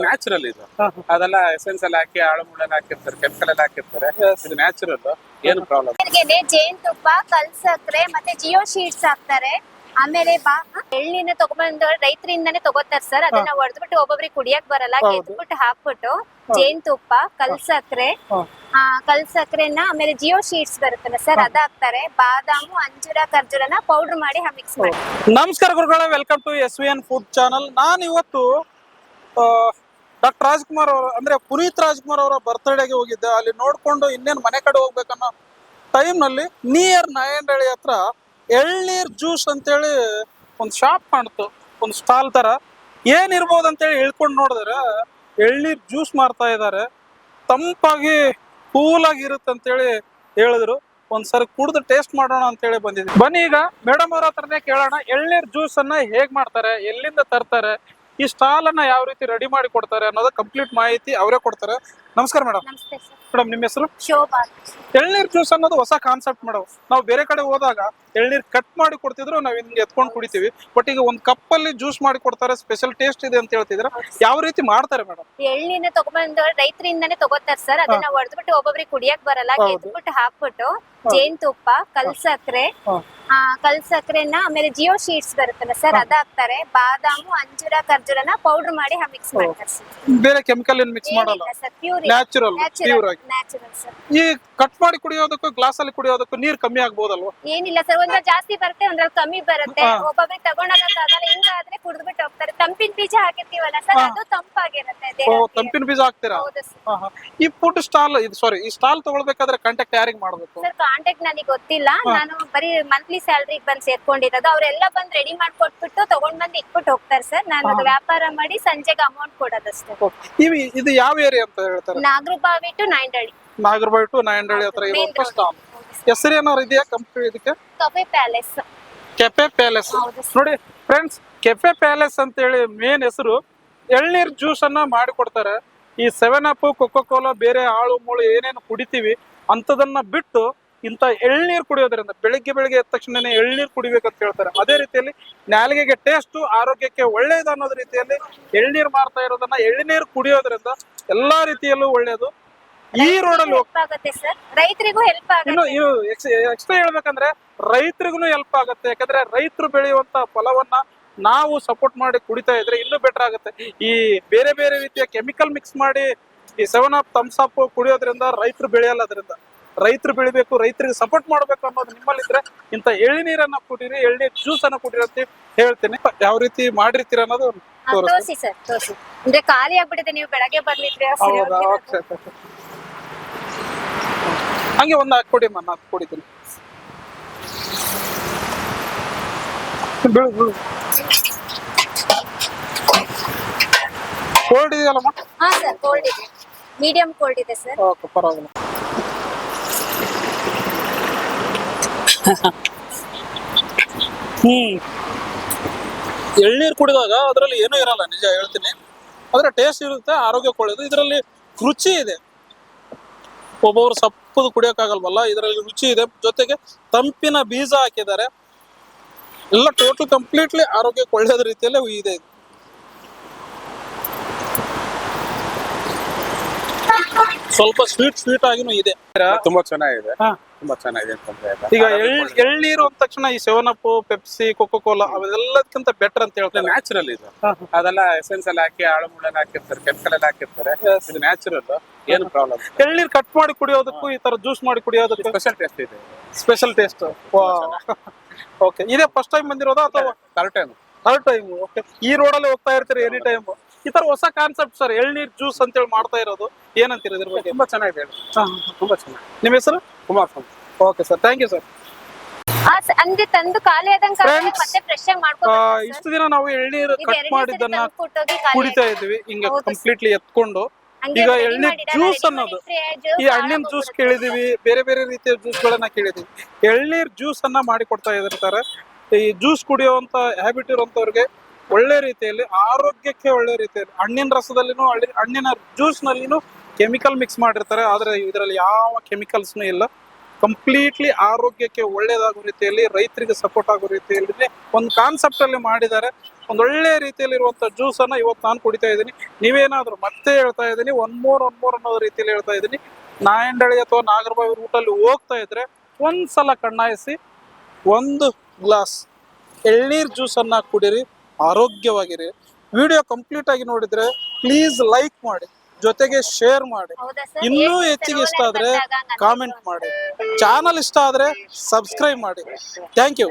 Natural ಇದು. ಅದೆಲ್ಲ essence ಎಲ್ಲ ಹಾಕಿ ಆಳು ಮುಳ್ಳೆಲ್ಲ ಹಾಕಿರ್ತಾರೆ, ಕೆಮಿಕಲ್ ಎಲ್ಲ ಹಾಕಿರ್ತಾರೆ. ಇದು ನ್ಯಾಚುರಲ್, ಏನು ಪ್ರಾಬ್ಲಮ್. ಜೇನುತುಪ್ಪ, ಕಲ್ಸಕ್ರೆ ಮತ್ತೆ ಜಿಯೋ ಶೀಟ್ಸ್ ಹಾಕ್ತಾರೆ. ಆಮೇಲೆ ಎಳ್ಳಿನ ತಗೊಂಡ್ಬಂದು ರೈತರಿಂದಾನೇ ತಗೋತಾರೆ ಸರ್. ಅದನ್ನ ಹೊಡೆದ್ಬಿಟ್ಟು ಒಬ್ಬೊಬ್ರಿಗೆ ಕುಡಿಯಕ್ ಬರಲ್ಲ, ಗೆದ್ಬಿಟ್ಟು ಹಾಕ್ಬಿಟ್ಟು ಜೇನುತುಪ್ಪ, ಕಲ್ಸಕ್ರೆನ ಆಮೇಲೆ ಜಿಯೋ ಶೀಟ್ಸ್ ಬರುತ್ತಲ್ಲ ಸರ್, ಅದ ಹಾಕ್ತಾರೆ. ಬಾದಾಮು, ಅಂಜೂರ, ಖರ್ಜೂರನ ಪೌಡರ್ ಮಾಡಿ ಮಿಕ್ಸ್ ಮಾಡಿ. ನಮಸ್ಕಾರ ಗುರುಗಳೇ, welcome to SVN food channel. ನಾನು ಇವತ್ತು ಡಾಕ್ಟರ್ ರಾಜ್ಕುಮಾರ್ ಅವರು ಅಂದ್ರೆ ಪುನೀತ್ ರಾಜ್ಕುಮಾರ್ ಅವರ ಬರ್ತ್ಡೇಗೆ ಹೋಗಿದ್ದೆ. ಅಲ್ಲಿ ನೋಡ್ಕೊಂಡು ಇನ್ನೇನು ಮನೆ ಕಡೆ ಹೋಗ್ಬೇಕನ್ನೋ ಟೈಮ್ ನಲ್ಲಿ ನಿಯರ್ ನಾಯಂಡಹಳ್ಳಿ ಹತ್ರ ಎಳ್ನೀರ್ ಜ್ಯೂಸ್ ಅಂತೇಳಿ ಒಂದು ಶಾಪ್ ಕಾಣ್ತು, ಒಂದು ಸ್ಟಾಲ್ ತರ. ಏನಿರ್ಬೋದು ಅಂತೇಳಿ ಇಳ್ಕೊಂಡು ನೋಡಿದ್ರೆ ಎಳ್ನೀರ್ ಜ್ಯೂಸ್ ಮಾರ್ತಾ ಇದ್ದಾರೆ. ತಂಪಾಗಿ ಕೂಲ್ ಆಗಿ ಇರುತ್ತೆ ಅಂತೇಳಿ ಹೇಳಿದ್ರು. ಒಂದ್ಸರಿ ಕುಡ್ದು ಟೇಸ್ಟ್ ಮಾಡೋಣ ಅಂತೇಳಿ ಬಂದಿದ್ವಿ. ಬನ್ನಿ ಈಗ ಮೇಡಮ್ ಅವ್ರ ಹತ್ರನೇ ಕೇಳೋಣ, ಎಳ್ನೀರ್ ಜ್ಯೂಸ್ ಅನ್ನ ಹೇಗ್ ಮಾಡ್ತಾರೆ, ಎಲ್ಲಿಂದ ತರ್ತಾರೆ, ಈ ಸ್ಟಾಲ್ ಅನ್ನ ಯಾವ ರೀತಿ ರೆಡಿ ಮಾಡಿ ಕೊಡ್ತಾರೆ ಅನ್ನೋದು ಕಂಪ್ಲೀಟ್ ಮಾಹಿತಿ ಅವರೇ ಕೊಡ್ತಾರೆ. ನಮಸ್ಕಾರ ಮೇಡಮ್. ನಮಸ್ತೆ ಸರ್. ಮೇಡಮ್, ನಿಮ್ಮ ಹೆಸರು? ಶೋಭಾ. ಎಳ್ನೀರ್ ಜ್ಯೂಸ್ ಅನ್ನೋದು ಹೊಸ ಕಾನ್ಸೆಪ್ಟ್ ಮೇಡಮ್. ನಾವು ಬೇರೆ ಕಡೆ ಹೋದಾಗ ಎಳ್ನೀರ್ ಕಟ್ ಮಾಡಿ ಕೊಡ್ತಿದ್ರು, ನಾವ್ ಹಿಂಗೆ ಎತ್ಕೊಂಡು ಕುಡಿತೀವಿ. ಬಟ್ ಈಗ ಒಂದ್ ಕಪ್ ಅಲ್ಲಿ ಜ್ಯೂಸ್ ಮಾಡಿ ಕೊಡ್ತಾರೆ, ಸ್ಪೆಷಲ್ ಟೇಸ್ಟ್ ಇದೆ ಅಂತ ಹೇಳ್ತಿದ್ರೆ. ಯಾವ ರೀತಿ ಮಾಡ್ತಾರೆ ಮೇಡಮ್? ಎಳ್ಳಿನ ತಗೊಂಡ್ಬಂದು ರೈತರಿಂದಾನೇ ತಗೋತಾರೆ ಸರ್. ಅದನ್ನ ಹೊಡೆದ್ಬಿಟ್ಟು ಒಬ್ಬೊಬ್ರಿಗೆ ಕುಡಿಯಕ್ ಬರಲ್ಲ, ಗೆದ್ಬಿಟ್ಟು ಹಾಕ್ಬಿಟ್ಟು ಜೇನುತುಪ್ಪ, ಕಲ್ಸಕ್ರೆನ ಆಮೇಲೆ ಜಿಯೋ ಶೀಟ್ಸ್ ಬರುತ್ತಲ್ಲ ಸರ್, ಅದ ಹಾಕ್ತಾರೆ. ಬಾದಾಮು, ಅಂಜೂರ, ಖರ್ಜೂರನ ಪೌಡರ್ ಮಾಡಿ ಮಿಕ್ಸ್ ಮಾಡ್ತಾರೆ ಸರ್. ಬೇರೆ ಕೆಮಿಕಲ್ ಏನು ಮಿಕ್ಸ್ ಮಾಡಲ್ಲ, ನ್ಯಾಚುರಲ್ ಪ್ಯೂರ್ ಆಗಿ. ಈ ಕಟ್ ಮಾಡಿ ಕುಡಿಯೋದಕ್ಕೂ ಗ್ಲಾಸ್ ಅಲ್ಲಿ ಕುಡಿಯೋದಕ್ಕೂ ನೀರ್ ಕಮ್ಮಿ ಆಗ್ಬೋದಲ್ವಾ? ಏನಿಲ್ಲ ಸರ್, ಒಂದ್ರ ಜಾಸ್ತಿ ಬರುತ್ತೆ, ಒಂದ್ರಲ್ಲಿ ಕಮ್ಮಿ ಬರುತ್ತೆ. ಒಬ್ಬೊಬ್ರಿಗೆ ತಗೊಂಡೋಗಕ್ಕಾಗಲ್ಲ, ಹಿಂಗಾದ್ರೆ ಕುಡಿದ್ಬಿಟ್ಟು ಹೋಗ್ತಾರೆ. ತಂಪಿನ ಬೀಜ ಹಾಕಿರ್ತೀವಲ್ಲ ಸರ್, ಅದು ತಂಪಾಗಿರುತ್ತೆ. ತಂಪಿನ ಬೀಜ ಹಾಕ್ತೀರಾ? ಈ ಫುಡ್ ಸ್ಟಾಲ್ ಈ ಸ್ಟಾಲ್ ತಗೊಳ್ಬೇಕಾದ್ರೆ ಕಾಂಟ್ಯಾಕ್ಟ್ ಯಾರಿಗೆ ಮಾಡ್ಬೇಕು ಸರ್? ಕಾಂಟ್ಯಾಕ್ಟ್ ನನಗೆ ಗೊತ್ತಿಲ್ಲ. ನಾನು ಬರೀ ಮಂತ್ಲಿ ಸ್ಯಾಲರಿ ಬಂದ್ ಸೇರ್ಕೊಂಡಿರೋದು. ಅವರೆಲ್ಲ ಬಂದ್ ರೆಡಿ ಮಾಡ್ಕೊಟ್ಬಿಟ್ಟು ತಗೊಂಡ್ ಬಂದು ಇಟ್ಬಿಟ್ಟು ಹೋಗ್ತಾರೆ ಸರ್. ನಾನು ಅದು ವ್ಯಾಪಾರ ಮಾಡಿ ಸಂಜೆಗೆ ಅಮೌಂಟ್ ಕೊಡೋದಷ್ಟೇ. ಇದು ಯಾವ ಏರಿಯಾ ಅಂತ ಹೇಳ್ತಾರೆ? ನಾಗರಬಾವಿ ಟು ನಾಯಂಡಹಳ್ಳಿ. ನಾಗರಬಾವಿ ಟು ನಾಯಂಡಹಳ್ಳಿ ಹತ್ರ ಇರುವಂತ ಸ್ಟಾಲ್. ಹೆಸರು ಏನಾದ್ರು ಇದೆಯಾ ಕಂಪನಿ? ಇದಕ್ಕೆ ಕೆಫೆ ಪ್ಯಾಲೇಸ್. ಕೆಫೆ ಪ್ಯಾಲೇಸ್ ನೋಡಿ ಫ್ರೆಂಡ್ಸ್, ಕೆಫೆ ಪ್ಯಾಲೇಸ್ ಅಂತ ಹೇಳಿ ಮೇನ್ ಹೆಸರು. ಎಳ್ನೀರ್ ಜ್ಯೂಸ್ ಅನ್ನ ಮಾಡಿಕೊಡ್ತಾರೆ. ಈ 7 ಅಪ್, ಕೊಕೋ ಕೋಲಾ, ಬೇರೆ ಆಳು ಮೂಳು ಏನೇನು ಕುಡಿತೀವಿ ಅಂತದನ್ನ ಬಿಟ್ಟು ಇಂತ ಎಳ್ನೀರ್ ಕುಡಿಯೋದ್ರಿಂದ ಬೆಳಿಗ್ಗೆ ಎದ್ದ ತಕ್ಷಣನೇ ಎಳ್ನೀರ್ ಕುಡಿಬೇಕಂತ ಹೇಳ್ತಾರೆ. ಅದೇ ರೀತಿಯಲ್ಲಿ ನಾಲಿಗೆಗೆ ಟೇಸ್ಟ್, ಆರೋಗ್ಯಕ್ಕೆ ಒಳ್ಳೇದು ಅನ್ನೋದ್ ರೀತಿಯಲ್ಲಿ ಎಳ್ನೀರ್ ಮಾರ್ತಾ ಇರೋದನ್ನ ಎಳ್ನೀರ್ ಕುಡಿಯೋದ್ರಿಂದ ಎಲ್ಲಾ ರೀತಿಯಲ್ಲೂ ಒಳ್ಳೇದು. ಈ ರೋಡಲ್ಲಿ ರೈತರಿಗೂ ಹೆಲ್ಪ್ ಆಗುತ್ತೆ. ಇನ್ನು ಎಕ್ಸ್ಟ್ರಾ ಹೇಳ್ಬೇಕಂದ್ರೆ ರೈತರಿಗೂ ಹೆಲ್ಪ್ ಆಗುತ್ತೆ. ಯಾಕಂದ್ರೆ ರೈತರು ಬೆಳೆಯುವಂತ ಫಲವನ್ನ ನಾವು ಸಪೋರ್ಟ್ ಮಾಡಿ ಕುಡಿತಾ ಇದ್ರೆ ಇನ್ನೂ ಬೆಟರ್ ಆಗುತ್ತೆ. ಈ ಬೇರೆ ಬೇರೆ ರೀತಿಯ ಕೆಮಿಕಲ್ ಮಿಕ್ಸ್ ಮಾಡಿ ಈ 7 ಅಪ್, ಥಮ್ಸ್ ಅಪ್ ಕುಡಿಯೋದ್ರಿಂದ ರೈತರು ಬೆಳೆಯಲ್ಲ. ಅದರಿಂದ ರೈತರು ಬೆಳಿಬೇಕು, ರೈತರಿಗೆ ಸಪೋರ್ಟ್ ಮಾಡ್ಬೇಕು ಅನ್ನೋದು ನಿಮ್ಮಲ್ಲಿದ್ರೆ ಇಂತ ಎಳ್ನೀರನ್ನ ಕುಡೀರಿ, ಎಳ್ನೀರ್ ಜ್ಯೂಸ್ ಅನ್ನ ಕುಡೀರಿ ಅಂತ ಹೇಳ್ತೀನಿ. ಯಾವ ರೀತಿ ಮಾಡಿರ್ತೀರ ಅನ್ನೋದು ತೋರಿಸಿ ಸರ್. ತೋರಿಸಿ ಅಂದ್ರೆ ಖಾಲಿ ಆಗ್ಬಿಟ್ಟಿದೆ, ನೀವು ಬೆಳಗ್ಗೆ ಬರ್ಲಿದ್ರೆ. ಹಂಗೆ ಒಂದು ಹಾಕೊಡಿ, ನಾನು ಕುಡಿತೀನಿ. ಕೋಲ್ಡ್ ಇದೆಯಲ್ಲಮ್ಮ? ಹಾ ಸರ್, ಕೋಲ್ಡ್ ಇದೆ, ಮೀಡಿಯಂ ಕೋಲ್ಡ್ ಇದೆ ಸರ್. ಓಕೆ, ಪರವಾಗಿಲ್ಲ. ಎಳ್ನೀರು ಕುಡಿದಾಗ ಅದರಲ್ಲಿ ಏನೂ ಇರಲ್ಲ, ನಿಜ ಹೇಳ್ತೀನಿ. ಆದ್ರೆ ಟೇಸ್ಟ್ ಇರುತ್ತೆ, ಆರೋಗ್ಯಕ್ಕೆ ಒಳ್ಳೇದು. ಇದರಲ್ಲಿ ರುಚಿ ಇದೆ. ಒಬ್ಬೊಬ್ರು ಸಪ್ಪದು ಕುಡಿಯೋಕ್ಕಾಗಲ್ವಲ್ಲ, ಇದರಲ್ಲಿ ರುಚಿ ಇದೆ. ಜೊತೆಗೆ ತಂಪಿನ ಬೀಜ ಹಾಕಿದ್ದಾರೆ. ಎಲ್ಲ ಟೋಟಲ್ ಕಂಪ್ಲೀಟ್ಲಿ ಆರೋಗ್ಯಕ್ಕೆ ಒಳ್ಳೇದ ರೀತಿಯಲ್ಲೇ ಇದೆ. ಸ್ವಲ್ಪ ಸ್ವೀಟ್ ಆಗಿನೂ ಇದೆ. ತುಂಬಾ ಚೆನ್ನಾಗಿದೆ, ತುಂಬಾ ಚೆನ್ನಾಗಿದೆ. ಈಗ ಎಳ್ನೀರು ಅಂದ ತಕ್ಷಣ ಈ 7 ಅಪ್, ಪೆಪ್ಸಿ, ಕೊಕೋ ಕೋಲಾ ಅವೆಲ್ಲದಕ್ಕಿಂತ ಬೆಟರ್ ಅಂತ ಹೇಳ್ತಾರೆ. ನ್ಯಾಚುರಲ್ ಇದು. ಅದೆಲ್ಲ ಎಸೆನ್ಸ್ ಎಲ್ಲ ಹಾಕಿ ಆಳು ಮುಳ್ಳೆಲ್ಲ ಹಾಕಿರ್ತಾರೆ, ಕೆಮಿಕಲ್ ಎಲ್ಲ ಹಾಕಿರ್ತಾರೆ. ಇದು ನ್ಯಾಚುರಲ್, ಏನು ಪ್ರಾಬ್ಲಮ್. ಎಳ್ನೀರ್ ಕಟ್ ಮಾಡಿ ಕುಡಿಯೋದಕ್ಕೂ ಈ ತರ ಜ್ಯೂಸ್ ಮಾಡಿ ಕುಡಿಯೋದಕ್ಕೂ ಸ್ಪೆಷಲ್ ಟೇಸ್ಟ್ ಇದೆ. Special taste. ಓಕೆ, ಇದೇ ಫಸ್ಟ್ ಟೈಮ್ ಬಂದಿರೋದಾ ಅಥವಾ ಥರ್ಡ್ ಟೈಮ್? ಓಕೆ, ಈ ರೋಡಲ್ಲಿ ಹೋಗ್ತಾ ಇರ್ತೀರಿ ಎನಿ ಟೈಮ್? ಈ ತರ ಹೊಸ ಕಾನ್ಸೆಪ್ಟ್ ಸರ್, ಎಳ್ನೀರ್ ಜ್ಯೂಸ್ ಅಂತೇಳಿ ಮಾಡ್ತಾ ಇರೋದು. ಏನಂತೀರ ಇದ್ರ ಬಗ್ಗೆ? ತುಂಬಾ ಚೆನ್ನಾಗಿದೆ, ತುಂಬಾ ಚೆನ್ನಾಗಿ. ನಿಮ್ಮ ಹೆಸರು? Kumar. Okay sir, thank you sir. ಅಂದ್ರೆ ತಂದು ಖಾಲಿ ಆದಂಗ ಮತ್ತೆ ಫ್ರೆಶ್ ಆಗಿ ಮಾಡ್ಕೊಳ್ತೀವಿ. ಇಷ್ಟು ದಿನ ನಾವು ಎಳ್ನೀರು ಕಟ್ ಮಾಡಿದ್ದನ್ನ ಕುಡಿತಾ ಇದ್ವಿ ಹಿಂಗ ಕಂಪ್ಲೀಟ್ಲಿ ಎತ್ಕೊಂಡು. ಈಗ ಎಳ್ನೀರ್ ಜ್ಯೂಸ್ ಅನ್ನೋದು, ಈ ಹಣ್ಣಿನ ಜ್ಯೂಸ್ ಕೇಳಿದೀವಿ, ಬೇರೆ ಬೇರೆ ರೀತಿಯ ಜ್ಯೂಸ್ ಗಳನ್ನ ಕೇಳಿದೀವಿ. ಎಳ್ನೀರ್ ಜ್ಯೂಸ್ ಅನ್ನ ಮಾಡಿ ಕೊಡ್ತಾ ಇರ್ತಾರೆ. ಈ ಜ್ಯೂಸ್ ಕುಡಿಯುವಂತ ಹ್ಯಾಬಿಟ್ ಇರುವಂತವ್ರಿಗೆ ಒಳ್ಳೆ ರೀತಿಯಲ್ಲಿ, ಆರೋಗ್ಯಕ್ಕೆ ಒಳ್ಳೆ ರೀತಿಯಲ್ಲಿ, ಹಣ್ಣಿನ ರಸದಲ್ಲಿನೂ ಹಣ್ಣಿನ ಜ್ಯೂಸ್ ನಲ್ಲಿನೂ ಕೆಮಿಕಲ್ ಮಿಕ್ಸ್ ಮಾಡಿರ್ತಾರೆ. ಆದ್ರೆ ಇದರಲ್ಲಿ ಯಾವ ಕೆಮಿಕಲ್ಸ್ನು ಇಲ್ಲ. ಕಂಪ್ಲೀಟ್ಲಿ ಆರೋಗ್ಯಕ್ಕೆ ಒಳ್ಳೇದಾಗೋ ರೀತಿಯಲ್ಲಿ, ರೈತರಿಗೆ ಸಪೋರ್ಟ್ ಆಗೋ ರೀತಿಯಲ್ಲಿ ಒಂದು ಕಾನ್ಸೆಪ್ಟ್ ಅಲ್ಲಿ ಮಾಡಿದ್ದಾರೆ. ಒಂದೊಳ್ಳೆ ರೀತಿಯಲ್ಲಿರುವಂತ ಜ್ಯೂಸ್ ಅನ್ನ ಇವತ್ತು ನಾನು ಕುಡಿತಾ ಇದ್ದೀನಿ. ನೀವೇನಾದ್ರೂ ಮತ್ತೆ ಹೇಳ್ತಾ ಇದ್ದೀನಿ ಒನ್ ಮೋರ್ ಅನ್ನೋ ರೀತಿಯಲ್ಲಿ ಹೇಳ್ತಾ ಇದ್ದೀನಿ. ನಾಯಂಡಹಳ್ಳಿ ಅಥವಾ ನಾಗರಬಾವಿ ರೂಟಲ್ಲಿ ಹೋಗ್ತಾ ಇದ್ರೆ ಒಂದ್ಸಲ ಕಣ್ಣಾಯಿಸಿ ಒಂದು ಗ್ಲಾಸ್ ಎಳ್ನೀರ್ ಜ್ಯೂಸ್ ಅನ್ನ ಕುಡಿರಿ, ಆರೋಗ್ಯವಾಗಿರಿ. ವಿಡಿಯೋ ಕಂಪ್ಲೀಟ್ ಆಗಿ ನೋಡಿದ್ರೆ ಪ್ಲೀಸ್ ಲೈಕ್ ಮಾಡಿ, ಜೊತೆಗೆ ಶೇರ್ ಮಾಡಿ. ಹೌದಾ ಸರ್? ಇನ್ನೂ ಹೆಚ್ಚಿಗೆ ಇಷ್ಟ ಆದ್ರೆ ಕಾಮೆಂಟ್ ಮಾಡಿ, ಚಾನಲ್ ಇಷ್ಟ ಆದ್ರೆ ಸಬ್ಸ್ಕ್ರೈಬ್ ಮಾಡಿ. Thank you.